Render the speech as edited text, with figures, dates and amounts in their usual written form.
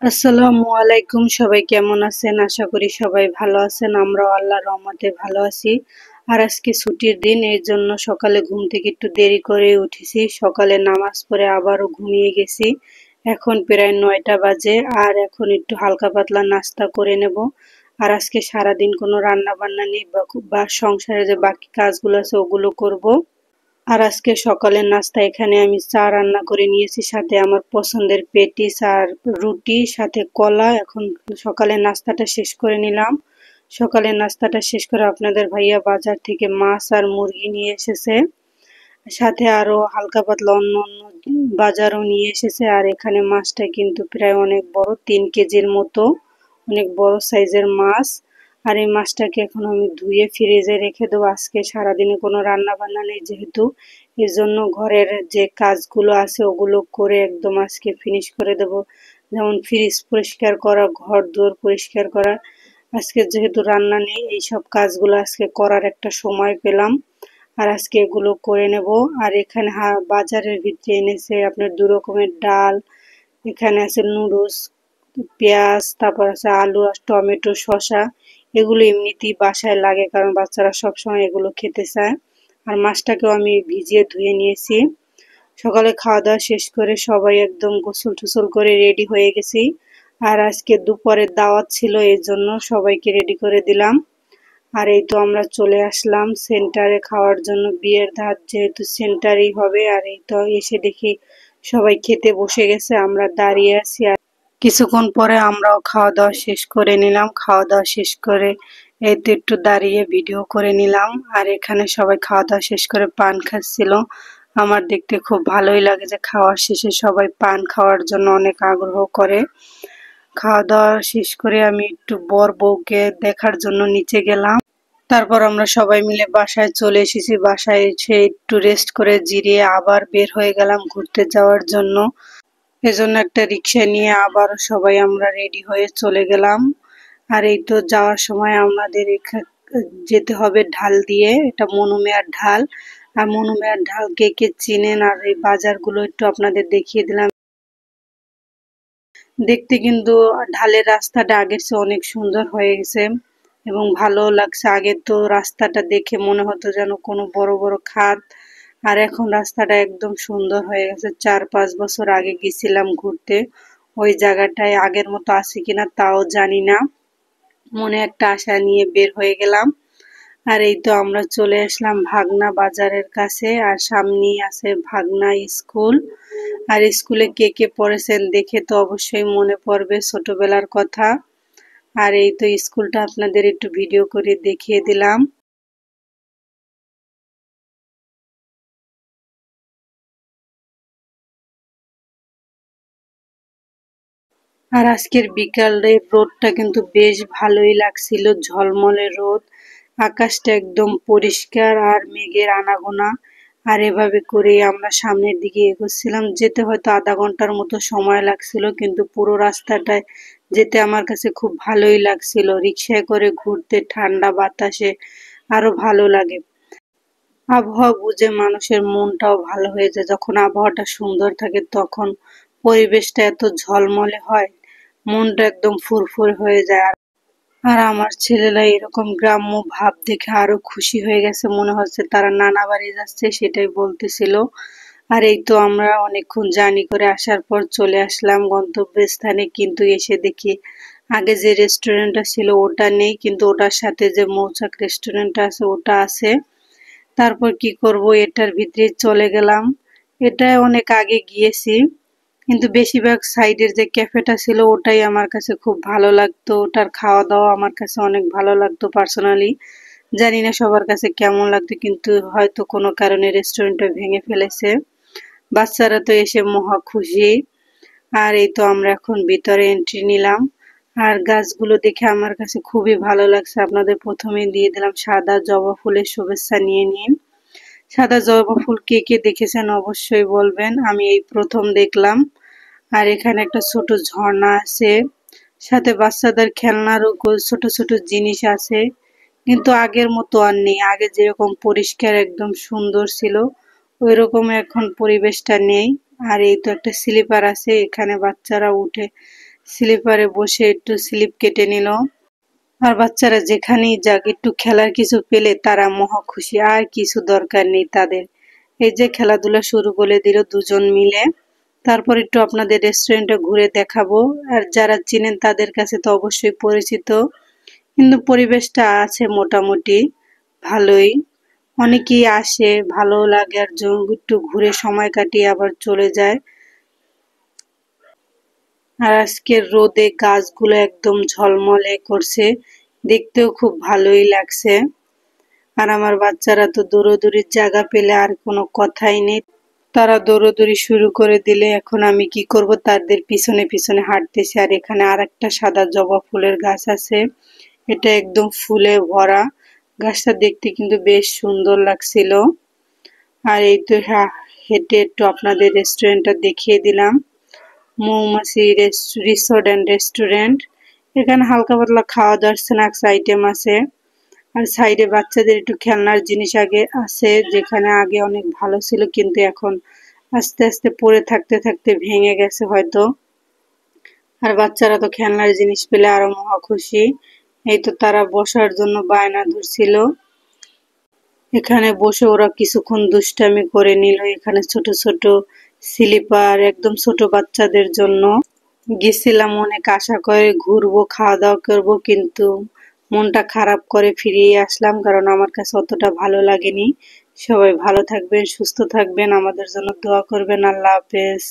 আসসালামু আলাইকুম, সবাই কেমন আছেন? আশা করি সবাই ভালো আছেন। আমরাও আল্লাহর রহমতে ভালো আছি। আর আজকে ছুটির দিন, এর জন্য সকালে ঘুম থেকে একটু দেরি করে উঠেছি। সকালে নামাজ পড়ে আবারও ঘুমিয়ে গেছি। এখন প্রায় 9টা বাজে। আর এখন একটু হালকা পাতলা নাস্তা করে নেব। আর আজকে সারাদিন কোনো রান্না বান্না নেই, বা সংসারে যে বাকি কাজগুলো আছে ওগুলো করব। আর আজকে সকালের নাস্তা এখানে আমি চা রান্না করে নিয়েছি, সাথে আমার পছন্দের পেটিস আর রুটি, সাথে কলা। এখন সকালের নাস্তাটা শেষ করে নিলাম। সকালের নাস্তাটা শেষ করে আপনাদের ভাইয়া বাজার থেকে মাছ আর মুরগি নিয়ে এসেছে, সাথে আরো হালকা পাতলা অন্য অন্য বাজারও নিয়ে এসেছে। আর এখানে মাছটা কিন্তু প্রায় অনেক বড়, 3 কেজির মতো, অনেক বড় সাইজের মাছ। আর এই মাছটাকে এখন আমি ধুয়ে ফ্রিজে রেখে দেবো। আজকে সারাদিনে কোনো রান্না বান্না নেই যেহেতু, এর জন্য ঘরের যে কাজগুলো আছে ওগুলো করে একদম আজকে ফিনিশ করে দেব। যেমন ফ্রিজ পরিষ্কার করা, ঘর দুয়ার পরিষ্কার করা। আজকে যেহেতু রান্না নেই, এইসব কাজগুলো আজকে করার একটা সময় পেলাম। আর আজকে এগুলো করে নেব। আর এখানে বাজারের ভিতরে এনেছে আপনার 2 রকমের ডাল, এখানে আছে নুডলস, পেঁয়াজ, তারপর আছে আলু আর টমেটো, শসা। এগুলো এমনিতেই বাসায় লাগে, কারণ বাচ্চারা সবসময় এগুলো খেতে চায়। আর মাছটাকেও আমি ভিজিয়ে ধুয়ে নিয়েছি। সকালে খাওয়া দাওয়া শেষ করে সবাই একদম গোসল টোসল করে রেডি হয়ে গেছি। আর আজকে দুপুরের দাওয়াত ছিল, এর জন্য সবাইকে রেডি করে দিলাম। আর এই তো আমরা চলে আসলাম সেন্টারে খাওয়ার জন্য, বিয়ের ধাত যেহেতু সেন্টারেই হবে। আর এই তো এসে দেখি সবাই খেতে বসে গেছে, আমরা দাঁড়িয়ে আছি। আর কিছুক্ষণ পরে আমরাও খাওয়া দাওয়া শেষ করে নিলাম। খাওয়া দাওয়া শেষ করে এই তো একটু দাঁড়িয়ে ভিডিও করে নিলাম। আর এখানে সবাই খাওয়া দাওয়া শেষ করে পান খাচ্ছিল। আমার দেখতে খুব ভালোই লাগে যে খাওয়ার শেষে সবাই পান খাওয়ার জন্য অনেক আগ্রহ করে। খাওয়া দাওয়া শেষ করে আমি একটু বর বউকে দেখার জন্য নিচে গেলাম। তারপর আমরা সবাই মিলে বাসায় চলে এসেছি। বাসায় এসে একটু রেস্ট করে জিরিয়ে আবার বের হয়ে গেলাম ঘুরতে যাওয়ার জন্য। এজন্য একটা রিক্সা নিয়ে আবারও সবাই আমরা রেডি হয়ে চলে গেলাম। আর এই তো যাওয়ার সময় আমাদের যেতে হবে ঢাল দিয়ে, এটা মনুমিয়ার ঢাল। আর মনুমিয়ার ঢাল কে কে চিনেন? আর এই বাজারগুলো একটু আপনাদের দেখিয়ে দিলাম। দেখতে কিন্তু ঢালের রাস্তাটা আগের চেয়ে অনেক সুন্দর হয়ে গেছে এবং ভালো লাগছে। আগে তো রাস্তাটা দেখে মনে হতো যেন কোনো বড় বড় খাদ, আর এখন রাস্তাটা একদম সুন্দর হয়ে গেছে। 4-5 বছর আগে গেছিলাম ঘুরতে, ওই জায়গাটায় আগের মতো আছে কিনা তাও জানি না। মনে একটা আশা নিয়ে বের হয়ে গেলাম। আর এই তো আমরা চলে আসলাম ভাগনা বাজারের কাছে, আর সামনেই আছে ভাগনা স্কুল। আর স্কুলে কে কে পড়েছেন দেখে তো অবশ্যই মনে পড়বে ছোটবেলার কথা। আর এই তো স্কুলটা আপনাদের একটু ভিডিও করে দেখিয়ে দিলাম। আর আজকের বিকালের রোদটা কিন্তু বেশ ভালোই লাগছিল, ঝলমলে রোদ। আকাশটা একদম পরিষ্কার আর মেঘের আনাগোনা। আর এভাবে করেই আমরা সামনের দিকে এগোচ্ছিলাম। যেতে হয়তো আধা ঘন্টার মতো সময় লাগছিল, কিন্তু পুরো রাস্তাটায় যেতে আমার কাছে খুব ভালোই লাগছিল। রিক্সায় করে ঘুরতে ঠান্ডা বাতাসে আরো ভালো লাগে। আবহাওয়া বুঝে মানুষের মনটাও ভালো হয়ে যায়। যখন আবহাওয়াটা সুন্দর থাকে তখন পরিবেশটা এত ঝলমলে হয়, মনটা একদম ফুরফুরে হয়ে যায়। আর আমার ছেলেরা এরকম গ্রাম্য ভাব দেখে আরো খুশি হয়ে গেছে, মনে হচ্ছে তারা নানা বাড়ি যাচ্ছে, সেটাই বলতেছিল। আর এই তো আমরা অনেকক্ষণ জার্নি করে আসার পর চলে আসলাম গন্তব্যস্থানে, কিন্তু এসে দেখি আগে যে রেস্টুরেন্টটা ছিল ওটা নেই, কিন্তু ওটার সাথে যে মৌচাক রেস্টুরেন্টটা আছে ওটা আছে। তারপর কি করব, এটার ভিতরে চলে গেলাম। এটা অনেক আগে গিয়েছি, কিন্তু বেশিরভাগ সাইডের যে ক্যাফেটা ছিল ওটাই আমার কাছে খুব ভালো লাগতো। ওটার খাওয়া দাওয়া আমার কাছে অনেক ভালো লাগতো পার্সোনালি। জানি না সবার কাছে কেমন লাগতো, কিন্তু হয়তো কোনো কারণে রেস্টুরেন্টটা ভেঙে ফেলেছে। বাচ্চারা তো এসে মহা খুশি। আর এই তো আমরা এখন ভিতরে এন্ট্রি নিলাম। আর গাছগুলো দেখে আমার কাছে খুবই ভালো লাগছে। আপনাদের প্রথমেই দিয়ে দিলাম সাদা জবা ফুলের শুভেচ্ছা নিয়ে নিন। সাদা জবা ফুল কে কে দেখেছেন অবশ্যই বলবেন, আমি এই প্রথম দেখলাম। আর এখানে একটা ছোট ঝর্ণা আছে, সাথে বাচ্চাদের খেলনারও ছোট ছোট জিনিস আছে, কিন্তু আগের মতো আর নেই। আগে যেরকম পরিষ্কার একদম সুন্দর ছিল, ওই রকম এখন পরিবেশটা নেই। আর এই তো একটা স্লিপার আছে, এখানে বাচ্চারা উঠে স্লিপারে বসে একটু স্লিপ কেটে নিল। আর বাচ্চারা যেখানেই যাক একটু খেলার কিছু পেলে তারা মহা খুশি, আর কিছু দরকার নেই তাদের। এই যে খেলাধুলা শুরু করে দিল দুজন মিলে। তারপর একটু আপনাদের রেস্টুরেন্টে ঘুরে দেখাবো। আর যারা চিনেন তাদের কাছে তো অবশ্যই পরিচিত, কিন্তু পরিবেশটা আছে মোটামুটি ভালোই। অনেকেই আসে, ভালো লাগে, আর একটু ঘুরে সময় কাটিয়ে আবার চলে যায়। আর আজকের রোদে গাছগুলো একদম ঝলমলে করছে, দেখতেও খুব ভালোই লাগছে। আর আমার বাচ্চারা তো দৌড়াদৌড়ির জায়গা পেলে আর কোনো কথাই নেই, তারা দৌড়াদৌড়ি শুরু করে দিলে এখন আমি কি করব, তাদের পিছনে পিছনে হাঁটতেছি। আর এখানে আর একটা সাদা জবা ফুলের গাছ আছে, এটা একদম ফুলে ভরা। গাছটা দেখতে কিন্তু বেশ সুন্দর লাগছিল। আর এই তো হেঁটে একটু আপনাদের রেস্টুরেন্টটা দেখিয়ে দিলাম, মৌমাছি রিসোর্ট অ্যান্ড রেস্টুরেন্ট। এখানে হালকা পাতলা খাওয়া দাওয়ার স্ন্যাক্স আইটেম আছে। আর সাইডে বাচ্চাদের একটু খেলনার জিনিস আগে আছে, যেখানে আগে অনেক ভালো ছিল কিন্তু এখন আস্তে আস্তে পড়ে থাকতে থাকতে ভেঙে গেছে হয়তো। আর বাচ্চারা তো খেলনার জিনিস পেলে আরো মহা খুশি। এই তো তারা বসার জন্য বায়না ধরছিল, এখানে বসে ওরা কিছুক্ষণ দুষ্টামি করে নিল। এখানে ছোট ছোট স্লিপার একদম ছোট বাচ্চাদের জন্য। গেছিলাম অনেক আশা করে ঘুরবো খাওয়া দাওয়া করবো, কিন্তু মনটা খারাপ করে ফিরিয়ে আসলাম, কারণ আমার কাছে অতটা ভালো লাগেনি। সবাই ভালো থাকবেন, সুস্থ থাকবেন, আমাদের জন্য দোয়া করবেন। আল্লাহ হাফেজ।